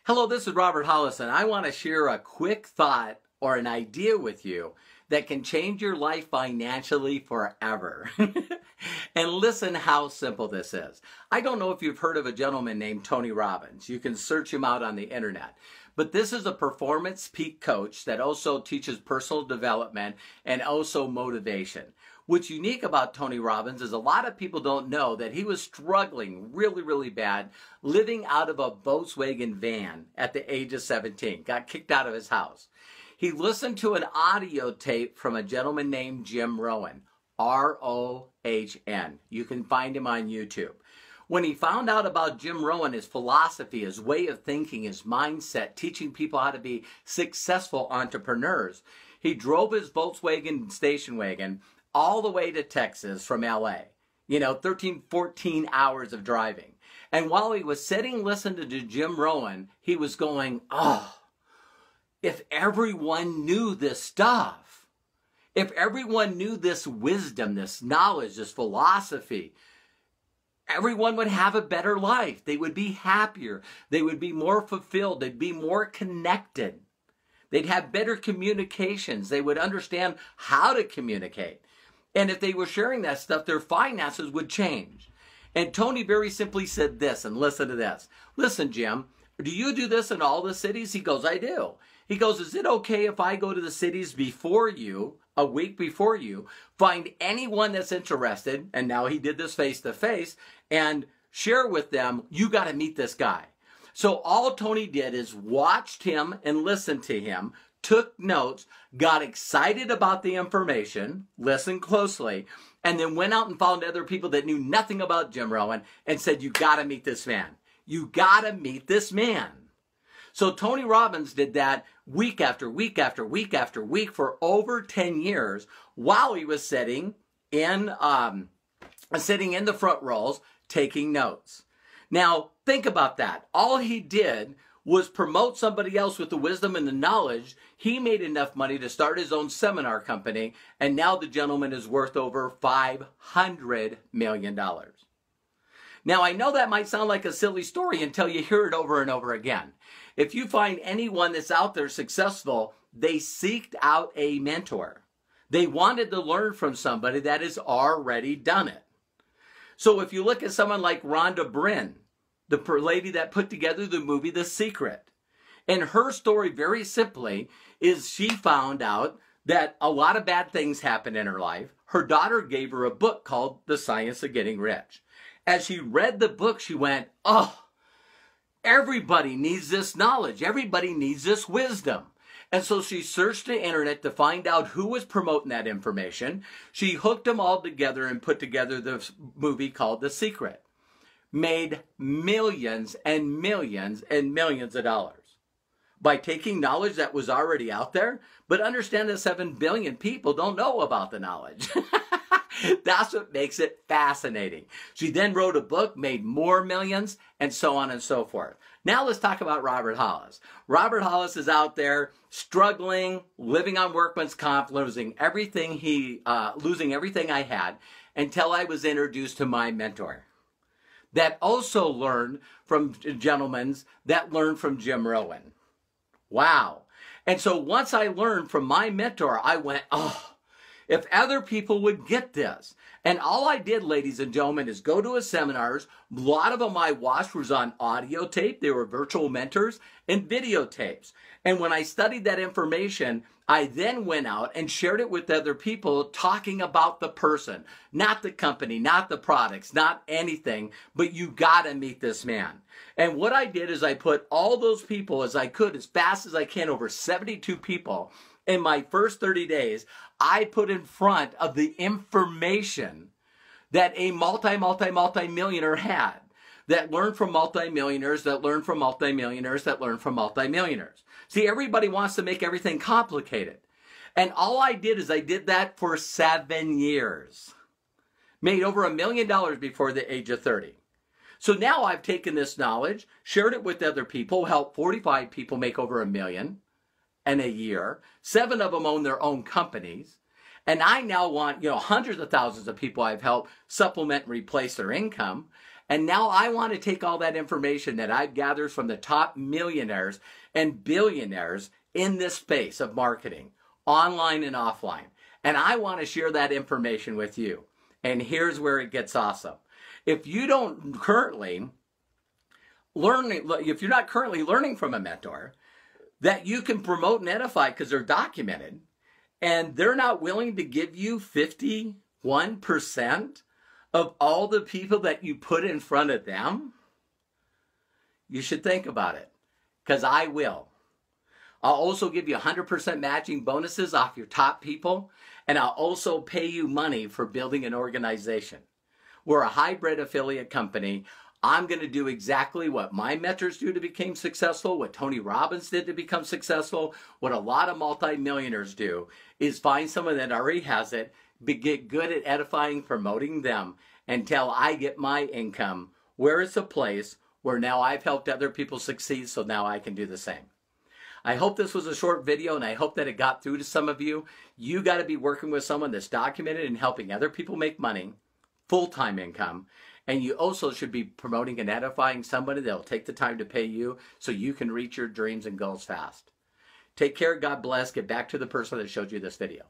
Hello, this is Robert Hollis, and I want to share a quick thought or an idea with you that can change your life financially forever. And listen how simple this is. I don't know if you've heard of a gentleman named Tony Robbins. You can search him out on the internet. But this is a performance peak coach that also teaches personal development and also motivation. What's unique about Tony Robbins is a lot of people don't know that he was struggling really bad, living out of a Volkswagen van at the age of 17, got kicked out of his house. He listened to an audio tape from a gentleman named Jim Rohn, R-O-H-N. You can find him on YouTube. When he found out about Jim Rohn, his philosophy, his way of thinking, his mindset, teaching people how to be successful entrepreneurs, he drove his Volkswagen station wagon all the way to Texas from LA. 13, 14 hours of driving. And while he was sitting listening to Jim Rohn, he was going, oh, if everyone knew this stuff, if everyone knew this wisdom, this knowledge, this philosophy, everyone would have a better life. They would be happier. They would be more fulfilled. They'd be more connected. They'd have better communications. They would understand how to communicate. And if they were sharing that stuff, their finances would change. And Tony very simply said this, and listen to this. Listen, Jim, do you do this in all the cities? He goes, I do. He goes, is it okay if I go to the cities before you, a week before you, find anyone that's interested, and now he did this face to face, and share with them, you got to meet this guy. So all Tony did is watched him and listened to him, took notes, got excited about the information, listened closely, and then went out and found other people that knew nothing about Jim Rohn and said, you got to meet this man. You got to meet this man. So Tony Robbins did that week after week after week after week for over 10 years while he was sitting in the front rows taking notes. Now, think about that. All he did was promote somebody else with the wisdom and the knowledge. He made enough money to start his own seminar company, and now the gentleman is worth over $500 million. Now, I know that might sound like a silly story until you hear it over and over again. If you find anyone that's out there successful, they seeked out a mentor. They wanted to learn from somebody that has already done it. So if you look at someone like Rhonda Bryn, the lady that put together the movie The Secret, and her story very simply is she found out that a lot of bad things happened in her life. Her daughter gave her a book called The Science of Getting Rich. As she read the book, she went, oh, everybody needs this knowledge. Everybody needs this wisdom. And so she searched the internet to find out who was promoting that information. She hooked them all together and put together the movie called The Secret. Made millions and millions and millions of dollars by taking knowledge that was already out there. But understand that 7 billion people don't know about the knowledge. That's what makes it fascinating. She then wrote a book, made more millions, and so on and so forth. Now let's talk about Robert Hollis. Robert Hollis is out there struggling, living on workman's comp, losing everything I had until I was introduced to my mentor that also learned from gentlemen that learned from Jim Rohn. Wow. And so once I learned from my mentor, I went, oh, if other people would get this. And all I did, ladies and gentlemen, is go to his seminars. A lot of them I watched was on audio tape. They were virtual mentors and videotapes. And when I studied that information, I then went out and shared it with other people talking about the person, not the company, not the products, not anything, but you gotta meet this man. And what I did is I put all those people as I could, as fast as I can, over 72 people. In my first 30 days, I put in front of the information that a multi-millionaire had, that learned from multimillionaires, that learned from multimillionaires, that learned from multimillionaires. See, everybody wants to make everything complicated. And all I did is I did that for 7 years. Made over $1 million before the age of 30. So now I've taken this knowledge, shared it with other people, helped 45 people make over $1 million. And a year. 7 of them own their own companies. And I now want, hundreds of thousands of people I've helped supplement and replace their income. And now I want to take all that information that I've gathered from the top millionaires and billionaires in this space of marketing, online and offline. And I want to share that information with you. And here's where it gets awesome. If you don't currently if you're not currently learning from a mentor that you can promote and edify because they're documented, and they're not willing to give you 51% of all the people that you put in front of them, you should think about it, because I will. I'll also give you 100% matching bonuses off your top people, and I'll also pay you money for building an organization. We're a hybrid affiliate company. I'm going to do exactly what my mentors do to become successful, what Tony Robbins did to become successful, what a lot of multimillionaires do, is find someone that already has it, get good at edifying, promoting them, until I get my income where it's a place where now I've helped other people succeed, so now I can do the same. I hope this was a short video, and I hope that it got through to some of you. You got to be working with someone that's documented and helping other people make money, full-time income, and you also should be promoting and edifying somebody that will take the time to pay you so you can reach your dreams and goals fast. Take care. God bless. Get back to the person that showed you this video.